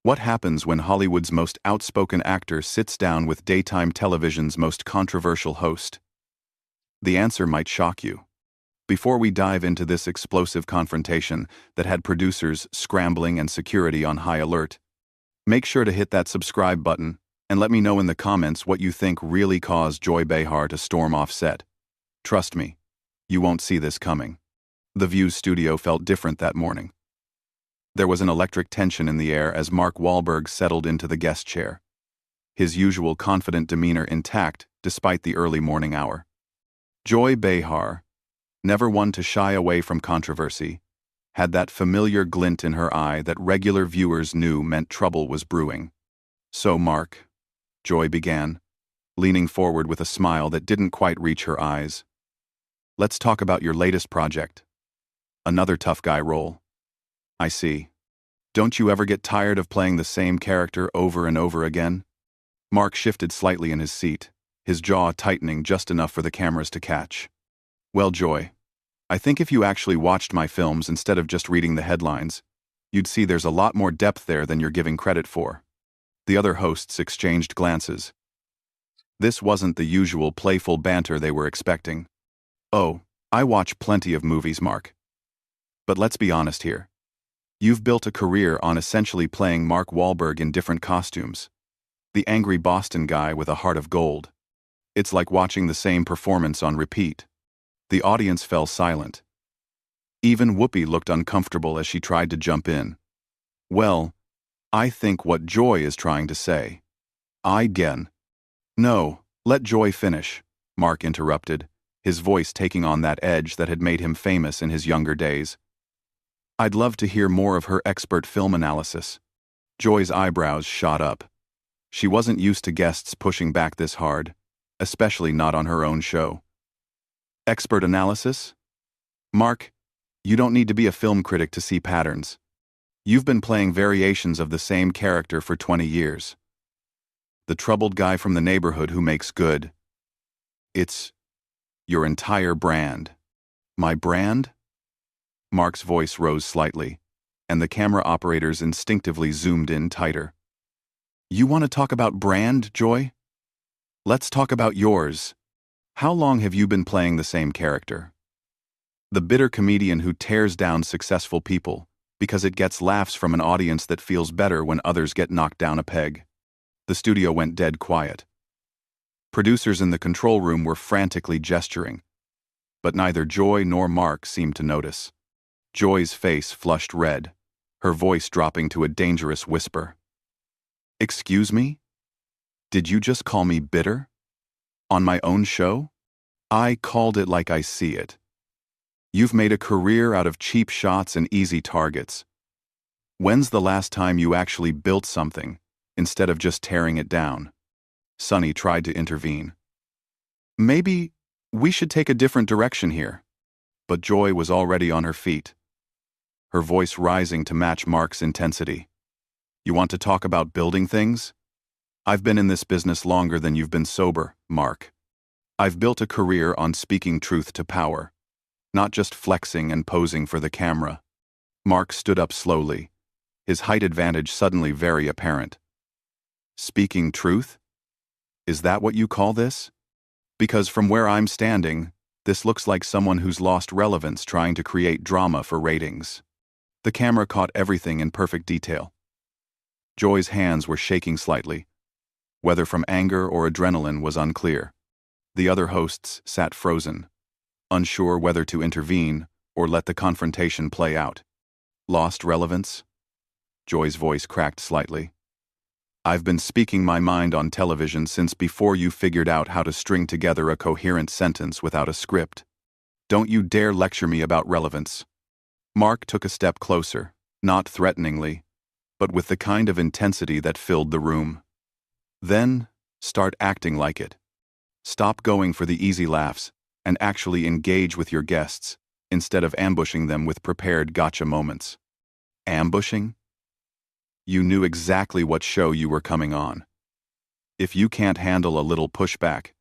What happens when Hollywood's most outspoken actor sits down with daytime television's most controversial host? The answer might shock you. Before we dive into this explosive confrontation that had producers scrambling and security on high alert, make sure to hit that subscribe button and let me know in the comments what you think really caused Joy Behar to storm off set. Trust me, you won't see this coming. The View's studio felt different that morning. There was an electric tension in the air as Mark Wahlberg settled into the guest chair, his usual confident demeanor intact despite the early morning hour. Joy Behar, never one to shy away from controversy, had that familiar glint in her eye that regular viewers knew meant trouble was brewing. "So, Mark," Joy began, leaning forward with a smile that didn't quite reach her eyes, "let's talk about your latest project. Another tough guy role. I see. Don't you ever get tired of playing the same character over and over again?" Mark shifted slightly in his seat, his jaw tightening just enough for the cameras to catch. "Well, Joy, I think if you actually watched my films instead of just reading the headlines, you'd see there's a lot more depth there than you're giving credit for." The other hosts exchanged glances. This wasn't the usual playful banter they were expecting. "Oh, I watch plenty of movies, Mark. But let's be honest here. You've built a career on essentially playing Mark Wahlberg in different costumes. The angry Boston guy with a heart of gold. It's like watching the same performance on repeat." The audience fell silent. Even Whoopi looked uncomfortable as she tried to jump in. "Well, I think what Joy is trying to say. No, let Joy finish," Mark interrupted, his voice taking on that edge that had made him famous in his younger days. "I'd love to hear more of her expert film analysis." Joy's eyebrows shot up. She wasn't used to guests pushing back this hard, especially not on her own show. "Expert analysis? Mark, you don't need to be a film critic to see patterns. You've been playing variations of the same character for 20 years. The troubled guy from the neighborhood who makes good. It's your entire brand." "My brand?" Mark's voice rose slightly, and the camera operators instinctively zoomed in tighter. "You want to talk about brand, Joy? Let's talk about yours. How long have you been playing the same character? The bitter comedian who tears down successful people because it gets laughs from an audience that feels better when others get knocked down a peg." The studio went dead quiet. Producers in the control room were frantically gesturing, but neither Joy nor Mark seemed to notice. Joy's face flushed red, her voice dropping to a dangerous whisper. "Excuse me? Did you just call me bitter? On my own show? I called it like I see it. You've made a career out of cheap shots and easy targets. When's the last time you actually built something, instead of just tearing it down?" Sonny tried to intervene. "Maybe we should take a different direction here." But Joy was already on her feet, her voice rising to match Mark's intensity. "You want to talk about building things? I've been in this business longer than you've been sober, Mark. I've built a career on speaking truth to power, not just flexing and posing for the camera." Mark stood up slowly, his height advantage suddenly very apparent. "Speaking truth? Is that what you call this? Because from where I'm standing, this looks like someone who's lost relevance trying to create drama for ratings." The camera caught everything in perfect detail. Joy's hands were shaking slightly. Whether from anger or adrenaline was unclear. The other hosts sat frozen, unsure whether to intervene or let the confrontation play out. "Lost relevance?" Joy's voice cracked slightly. "I've been speaking my mind on television since before you figured out how to string together a coherent sentence without a script. Don't you dare lecture me about relevance." Mark took a step closer, not threateningly, but with the kind of intensity that filled the room. "Then, start acting like it. Stop going for the easy laughs and actually engage with your guests, instead of ambushing them with prepared gotcha moments." Ambushing? You knew exactly what show you were coming on. If you can't handle a little pushback,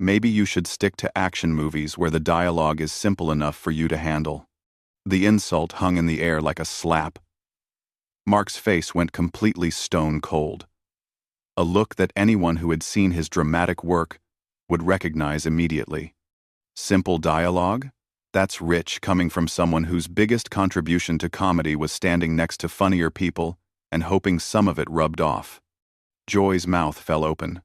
maybe you should stick to action movies where the dialogue is simple enough for you to handle. The insult hung in the air like a slap. Mark's face went completely stone cold. A look that anyone who had seen his dramatic work would recognize immediately. Simple dialogue? That's rich coming from someone whose biggest contribution to comedy was standing next to funnier people and hoping some of it rubbed off. Joy's mouth fell open.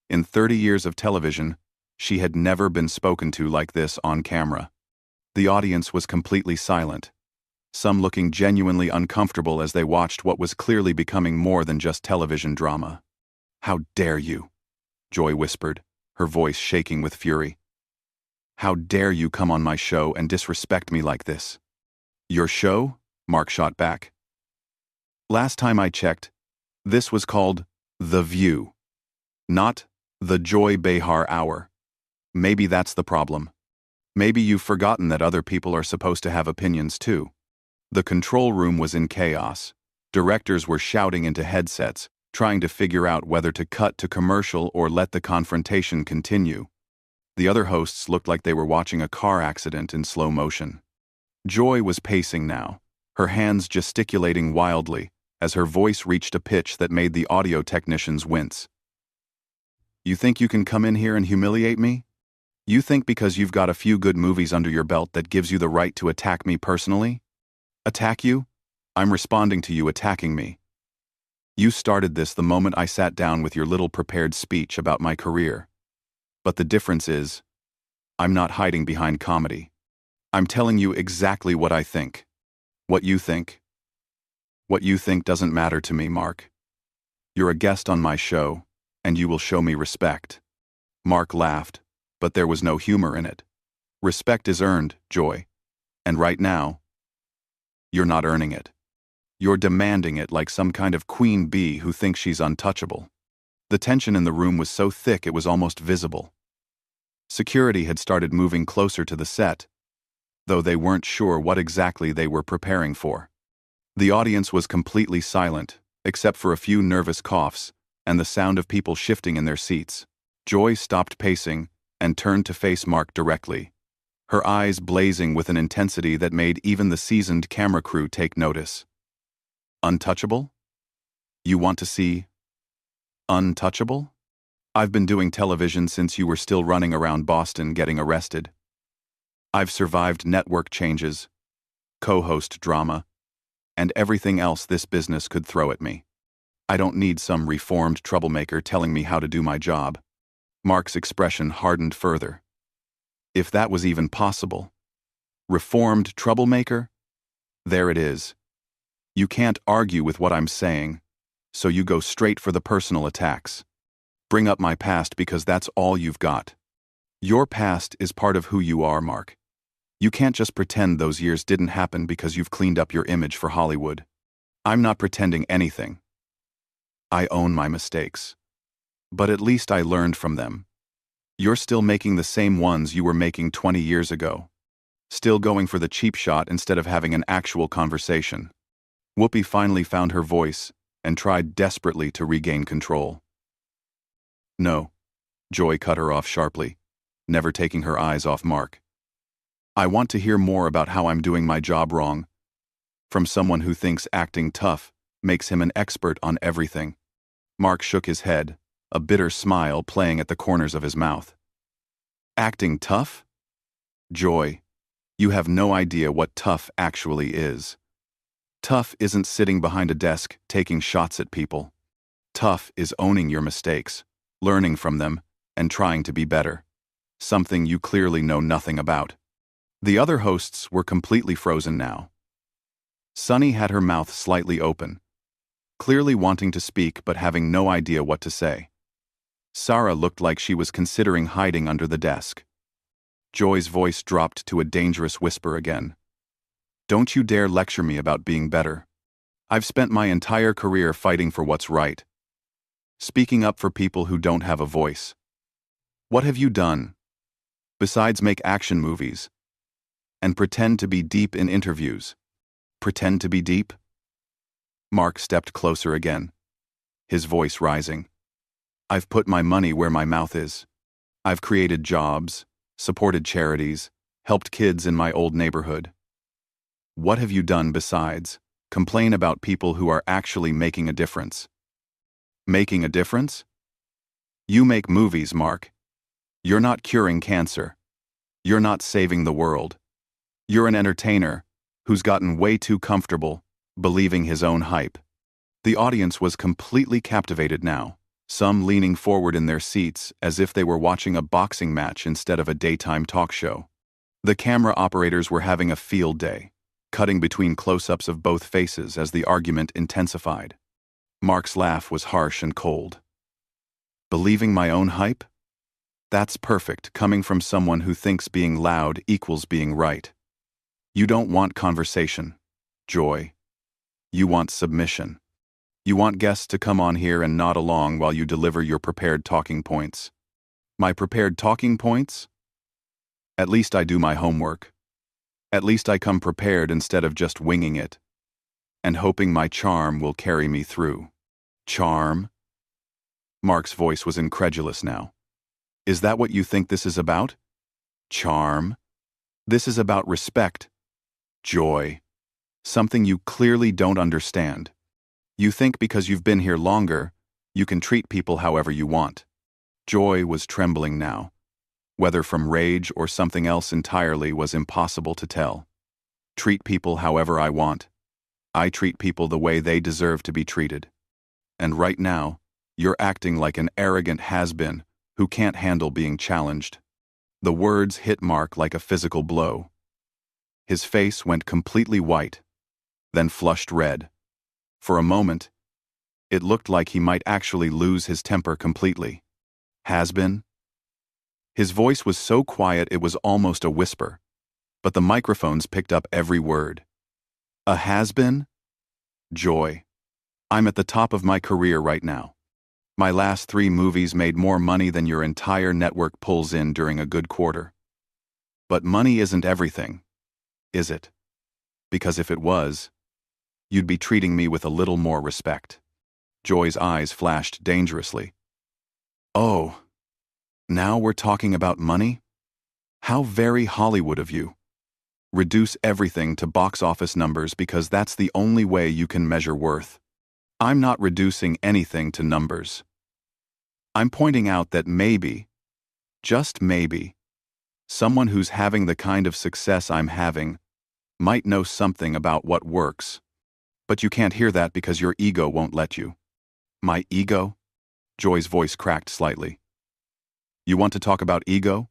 In 30 years of television, she had never been spoken to like this on camera. The audience was completely silent, some looking genuinely uncomfortable as they watched what was clearly becoming more than just television drama. "How dare you?" Joy whispered, her voice shaking with fury. "How dare you come on my show and disrespect me like this?" "Your show?" Mark shot back. "Last time I checked, this was called The View, not the Joy Behar Hour. Maybe that's the problem. Maybe you've forgotten that other people are supposed to have opinions too." The control room was in chaos. Directors were shouting into headsets, trying to figure out whether to cut to commercial or let the confrontation continue. The other hosts looked like they were watching a car accident in slow motion. Joy was pacing now, her hands gesticulating wildly as her voice reached a pitch that made the audio technicians wince. "You think you can come in here and humiliate me? You think because you've got a few good movies under your belt that gives you the right to attack me personally? Attack you? I'm responding to you attacking me. You started this the moment I sat down with your little prepared speech about my career. But the difference is, I'm not hiding behind comedy. I'm telling you exactly what I think. What you think? What you think doesn't matter to me, Mark. You're a guest on my show, and you will show me respect." Mark laughed, but there was no humor in it. "Respect is earned, Joy. And right now, you're not earning it. You're demanding it like some kind of queen bee who thinks she's untouchable." The tension in the room was so thick it was almost visible. Security had started moving closer to the set, though they weren't sure what exactly they were preparing for. The audience was completely silent, except for a few nervous coughs and the sound of people shifting in their seats. Joy stopped pacing and turned to face Mark directly, her eyes blazing with an intensity that made even the seasoned camera crew take notice. "Untouchable? You want to see untouchable? I've been doing television since you were still running around Boston getting arrested. I've survived network changes, co-host drama, and everything else this business could throw at me. I don't need some reformed troublemaker telling me how to do my job." Mark's expression hardened further. If that was even possible. Reformed troublemaker? There it is. You can't argue with what I'm saying, so you go straight for the personal attacks. Bring up my past because that's all you've got. Your past is part of who you are, Mark. You can't just pretend those years didn't happen because you've cleaned up your image for Hollywood. I'm not pretending anything. I own my mistakes. But at least I learned from them. You're still making the same ones you were making 20 years ago. Still going for the cheap shot instead of having an actual conversation. Whoopi finally found her voice and tried desperately to regain control. "No," Joy cut her off sharply, never taking her eyes off Mark. "I want to hear more about how I'm doing my job wrong, from someone who thinks acting tough makes him an expert on everything." Mark shook his head, a bitter smile playing at the corners of his mouth. "Acting tough? Joy, you have no idea what tough actually is. Tough isn't sitting behind a desk taking shots at people. Tough is owning your mistakes, learning from them, and trying to be better. Something you clearly know nothing about." The other hosts were completely frozen now. Sunny had her mouth slightly open, clearly wanting to speak but having no idea what to say. Sarah looked like she was considering hiding under the desk. Joy's voice dropped to a dangerous whisper again. "Don't you dare lecture me about being better. I've spent my entire career fighting for what's right. Speaking up for people who don't have a voice. What have you done? Besides make action movies and pretend to be deep in interviews. Pretend to be deep?" Mark stepped closer again, his voice rising. "I've put my money where my mouth is. I've created jobs, supported charities, helped kids in my old neighborhood. What have you done besides?" Complain about people who are actually making a difference. Making a difference? You make movies, Mark. You're not curing cancer. You're not saving the world. You're an entertainer who's gotten way too comfortable believing his own hype. The audience was completely captivated now, some leaning forward in their seats as if they were watching a boxing match instead of a daytime talk show. The camera operators were having a field day, cutting between close-ups of both faces as the argument intensified. Mark's laugh was harsh and cold. Believing my own hype? That's perfect, coming from someone who thinks being loud equals being right. You don't want conversation, Joy. You want submission. You want guests to come on here and nod along while you deliver your prepared talking points. My prepared talking points? At least I do my homework. At least I come prepared instead of just winging it, and hoping my charm will carry me through. Charm? Mark's voice was incredulous now. Is that what you think this is about? Charm? This is about respect. Joy. Something you clearly don't understand. You think because you've been here longer, you can treat people however you want. Joy was trembling now. Whether from rage or something else entirely was impossible to tell. Treat people however I want. I treat people the way they deserve to be treated. And right now, you're acting like an arrogant has-been who can't handle being challenged. The words hit Mark like a physical blow. His face went completely white, then flushed red. For a moment, it looked like he might actually lose his temper completely. Has-been? His voice was so quiet it was almost a whisper, but the microphones picked up every word. A has-been? Joy. I'm at the top of my career right now. My last 3 movies made more money than your entire network pulls in during a good quarter. But money isn't everything, is it? Because if it was, you'd be treating me with a little more respect. Joy's eyes flashed dangerously. Oh, now we're talking about money? How very Hollywood of you. Reduce everything to box office numbers because that's the only way you can measure worth. I'm not reducing anything to numbers. I'm pointing out that maybe, just maybe, someone who's having the kind of success I'm having might know something about what works. But you can't hear that because your ego won't let you. My ego? Joy's voice cracked slightly. You want to talk about ego?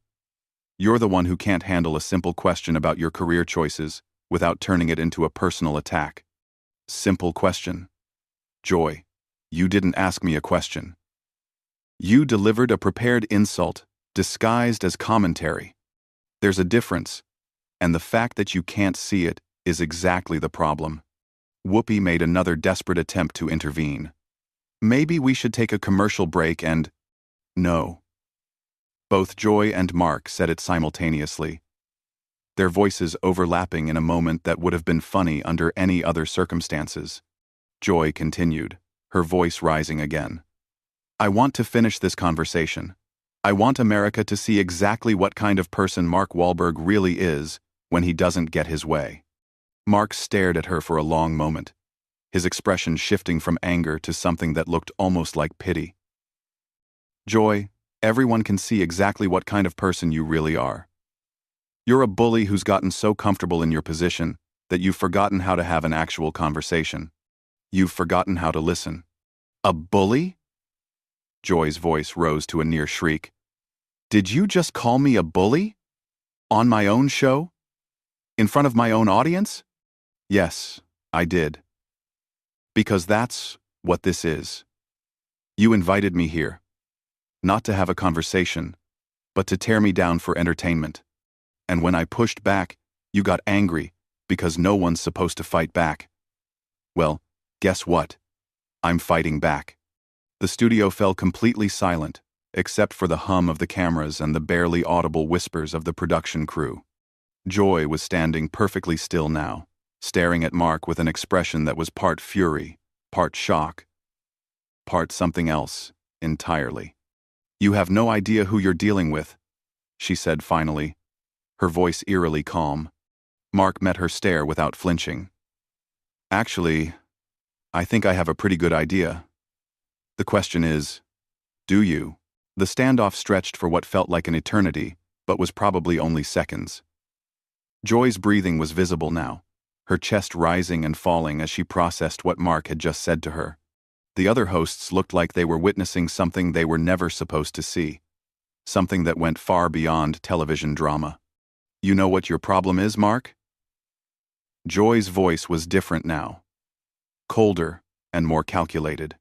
You're the one who can't handle a simple question about your career choices without turning it into a personal attack. Simple question. Joy, you didn't ask me a question. You delivered a prepared insult, disguised as commentary. There's a difference, and the fact that you can't see it is exactly the problem. Whoopi made another desperate attempt to intervene. Maybe we should take a commercial break and... No. Both Joy and Mark said it simultaneously, their voices overlapping in a moment that would have been funny under any other circumstances. Joy continued, her voice rising again. I want to finish this conversation. I want America to see exactly what kind of person Mark Wahlberg really is when he doesn't get his way. Mark stared at her for a long moment, his expression shifting from anger to something that looked almost like pity. Joy, everyone can see exactly what kind of person you really are. You're a bully who's gotten so comfortable in your position that you've forgotten how to have an actual conversation. You've forgotten how to listen. A bully? Joy's voice rose to a near shriek. Did you just call me a bully? On my own show? In front of my own audience? Yes, I did. Because that's what this is. You invited me here, not to have a conversation, but to tear me down for entertainment. And when I pushed back, you got angry because no one's supposed to fight back. Well, guess what? I'm fighting back. The studio fell completely silent, except for the hum of the cameras and the barely audible whispers of the production crew. Joy was standing perfectly still now, staring at Mark with an expression that was part fury, part shock, part something else entirely. You have no idea who you're dealing with, she said finally, her voice eerily calm. Mark met her stare without flinching. Actually, I think I have a pretty good idea. The question is, do you? The standoff stretched for what felt like an eternity, but was probably only seconds. Joy's breathing was visible now, her chest rising and falling as she processed what Mark had just said to her. The other hosts looked like they were witnessing something they were never supposed to see, something that went far beyond television drama. You know what your problem is, Mark? Joy's voice was different now, colder and more calculated.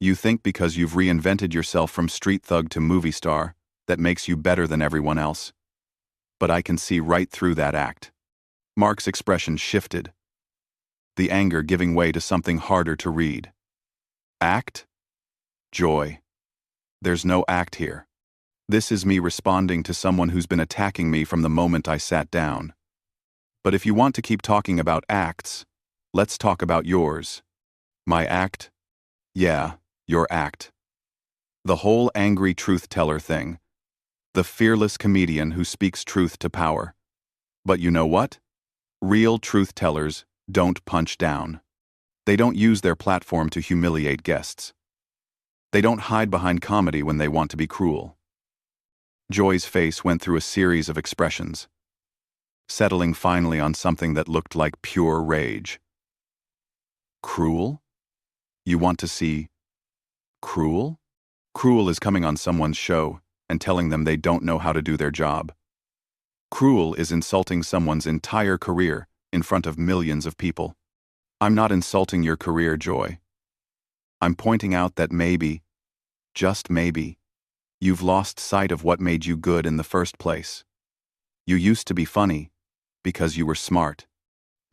You think because you've reinvented yourself from street thug to movie star, that makes you better than everyone else. But I can see right through that act. Mark's expression shifted, the anger giving way to something harder to read. Act? Joy. There's no act here. This is me responding to someone who's been attacking me from the moment I sat down. But if you want to keep talking about acts, let's talk about yours. My act? Yeah, your act. The whole angry truth-teller thing. The fearless comedian who speaks truth to power. But you know what? Real truth-tellers don't punch down. They don't use their platform to humiliate guests. They don't hide behind comedy when they want to be cruel. Joy's face went through a series of expressions, settling finally on something that looked like pure rage. Cruel? You want to see cruel? Cruel is coming on someone's show and telling them they don't know how to do their job. Cruel is insulting someone's entire career in front of millions of people. I'm not insulting your career, Joy. I'm pointing out that maybe, just maybe, you've lost sight of what made you good in the first place. You used to be funny because you were smart.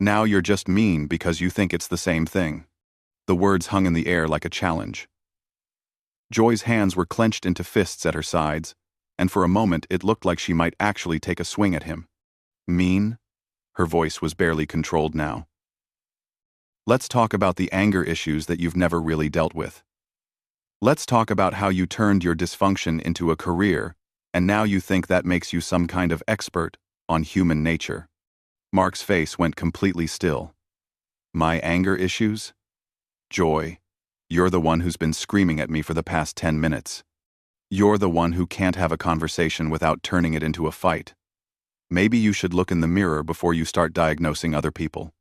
Now you're just mean because you think it's the same thing. The words hung in the air like a challenge. Joy's hands were clenched into fists at her sides, and for a moment it looked like she might actually take a swing at him. Mean? Her voice was barely controlled now. Let's talk about the anger issues that you've never really dealt with. Let's talk about how you turned your dysfunction into a career, and now you think that makes you some kind of expert on human nature. Mark's face went completely still. My anger issues? Joy, you're the one who's been screaming at me for the past 10 minutes. You're the one who can't have a conversation without turning it into a fight. Maybe you should look in the mirror before you start diagnosing other people.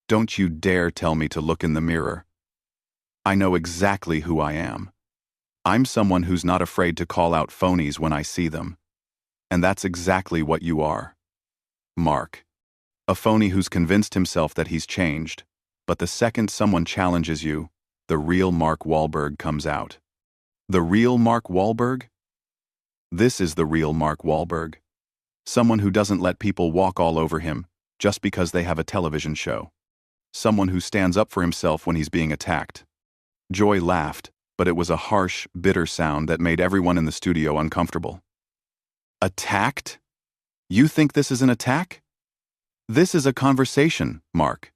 Don't you dare tell me to look in the mirror. I know exactly who I am. I'm someone who's not afraid to call out phonies when I see them. And that's exactly what you are. Mark. A phony who's convinced himself that he's changed, but the second someone challenges you, the real Mark Wahlberg comes out. The real Mark Wahlberg? This is the real Mark Wahlberg. Someone who doesn't let people walk all over him just because they have a television show. Someone who stands up for himself when he's being attacked. Joy laughed, but it was a harsh, bitter sound that made everyone in the studio uncomfortable. Attacked? You think this is an attack? This is a conversation, Mark.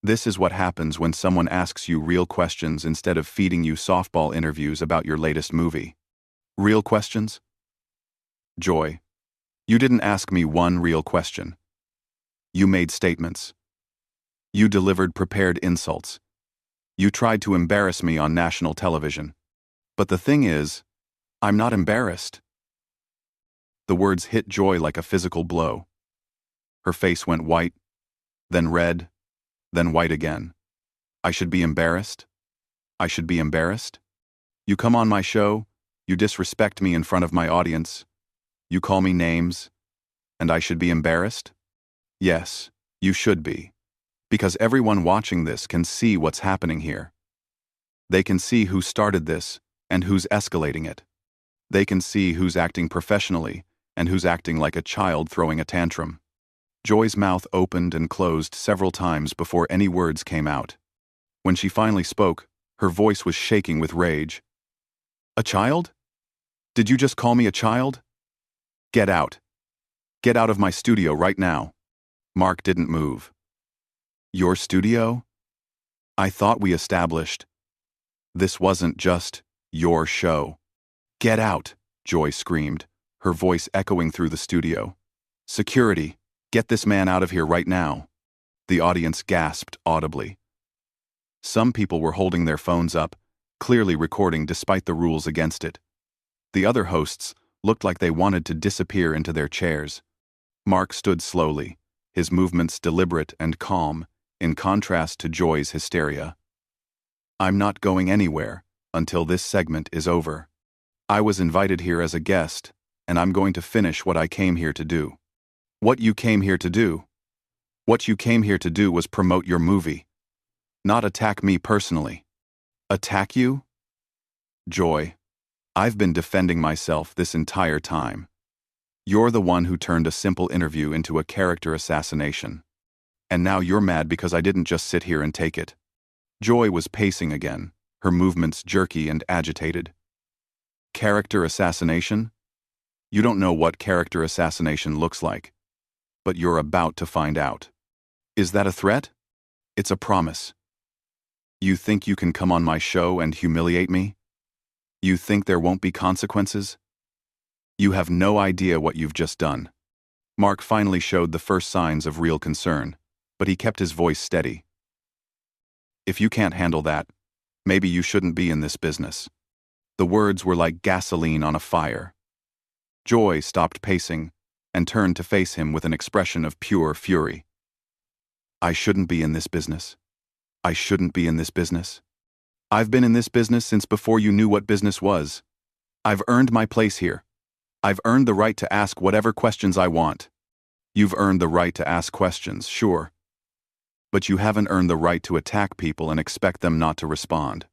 This is what happens when someone asks you real questions instead of feeding you softball interviews about your latest movie. Real questions? Joy, you didn't ask me one real question. You made statements. You delivered prepared insults. You tried to embarrass me on national television. But the thing is, I'm not embarrassed. The words hit Joy like a physical blow. Her face went white, then red, then white again. I should be embarrassed? I should be embarrassed? You come on my show, you disrespect me in front of my audience, you call me names, and I should be embarrassed? Yes, you should be. Because everyone watching this can see what's happening here. They can see who started this and who's escalating it. They can see who's acting professionally and who's acting like a child throwing a tantrum. Joy's mouth opened and closed several times before any words came out. When she finally spoke, her voice was shaking with rage. A child? Did you just call me a child? Get out. Get out of my studio right now. Mark didn't move. Your studio? I thought we established. This wasn't just your show. Get out, Joy screamed, her voice echoing through the studio. Security, get this man out of here right now. The audience gasped audibly. Some people were holding their phones up, clearly recording despite the rules against it. The other hosts looked like they wanted to disappear into their chairs. Mark stood slowly, his movements deliberate and calm, in contrast to Joy's hysteria. "I'm not going anywhere until this segment is over. I was invited here as a guest, and I'm going to finish what I came here to do." "What you came here to do?" "What you came here to do was promote your movie. Not attack me personally." "Attack you?" "Joy, I've been defending myself this entire time. You're the one who turned a simple interview into a character assassination. And now you're mad because I didn't just sit here and take it." Joy was pacing again, her movements jerky and agitated. "Character assassination? You don't know what character assassination looks like. But you're about to find out." "Is that a threat?" "It's a promise." "You think you can come on my show and humiliate me? You think there won't be consequences? You have no idea what you've just done." Mark finally showed the first signs of real concern, but he kept his voice steady. "If you can't handle that, maybe you shouldn't be in this business." The words were like gasoline on a fire. Joy stopped pacing and turned to face him with an expression of pure fury. "I shouldn't be in this business. I shouldn't be in this business. I've been in this business since before you knew what business was. I've earned my place here. I've earned the right to ask whatever questions I want." "You've earned the right to ask questions, sure. But you haven't earned the right to attack people and expect them not to respond.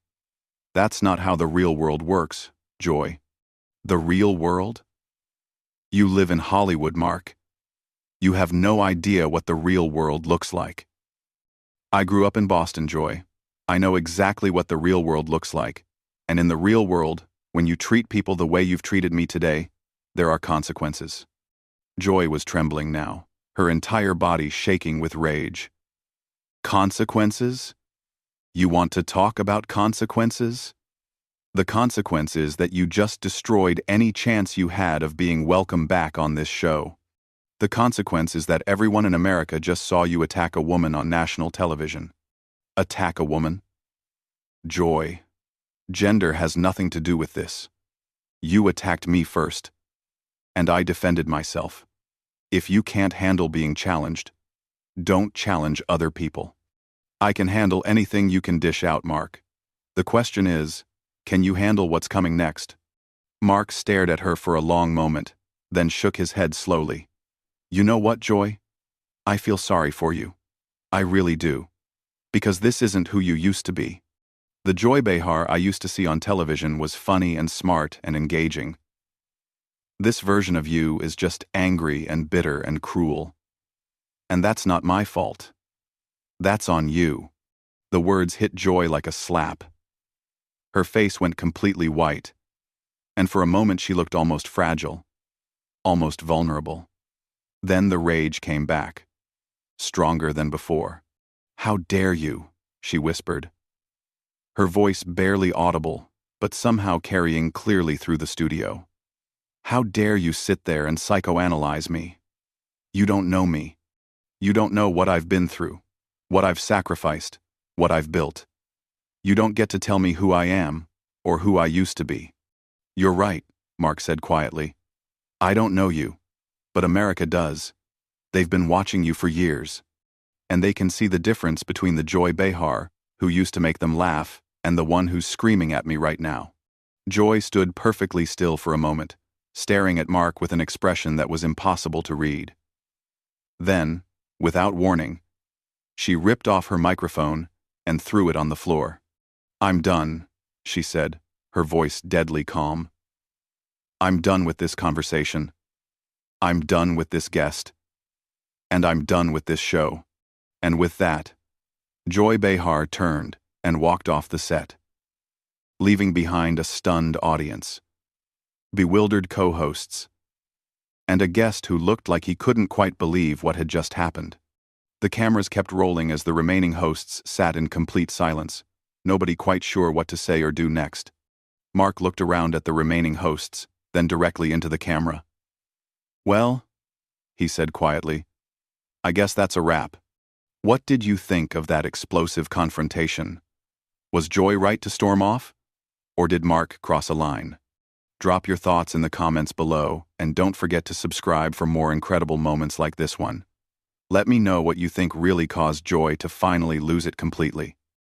That's not how the real world works, Joy." "The real world?" "You live in Hollywood, Mark. You have no idea what the real world looks like." "I grew up in Boston, Joy. I know exactly what the real world looks like. And in the real world, when you treat people the way you've treated me today, there are consequences." Joy was trembling now, her entire body shaking with rage. "Consequences? You want to talk about consequences?" "The consequence is that you just destroyed any chance you had of being welcome back on this show. The consequence is that everyone in America just saw you attack a woman on national television." "Attack a woman?" "Joy, gender has nothing to do with this. You attacked me first, and I defended myself. If you can't handle being challenged, don't challenge other people." "I can handle anything you can dish out, Mark. The question is, can you handle what's coming next?" Mark stared at her for a long moment, then shook his head slowly. "You know what, Joy? I feel sorry for you. I really do. Because this isn't who you used to be. The Joy Behar I used to see on television was funny and smart and engaging. This version of you is just angry and bitter and cruel. And that's not my fault. That's on you." The words hit Joy like a slap. Her face went completely white, and for a moment she looked almost fragile, almost vulnerable. Then the rage came back, stronger than before. "How dare you?" she whispered. Her voice barely audible, but somehow carrying clearly through the studio. "How dare you sit there and psychoanalyze me? You don't know me. You don't know what I've been through, what I've sacrificed, what I've built. You don't get to tell me who I am, or who I used to be." "You're right," Mark said quietly. "I don't know you, but America does. They've been watching you for years. And they can see the difference between the Joy Behar, who used to make them laugh, and the one who's screaming at me right now." Joy stood perfectly still for a moment, staring at Mark with an expression that was impossible to read. Then, without warning, she ripped off her microphone and threw it on the floor. "I'm done," she said, her voice deadly calm. "I'm done with this conversation. I'm done with this guest. And I'm done with this show." And with that, Joy Behar turned and walked off the set, leaving behind a stunned audience, bewildered co-hosts, and a guest who looked like he couldn't quite believe what had just happened. The cameras kept rolling as the remaining hosts sat in complete silence, nobody quite sure what to say or do next. Mark looked around at the remaining hosts, then directly into the camera. "Well," he said quietly, "I guess that's a wrap. What did you think of that explosive confrontation Was Joy right to storm off? Or did Mark cross a line? Drop your thoughts in the comments below, and don't forget to subscribe for more incredible moments like this one. Let me know what you think really caused Joy to finally lose it completely.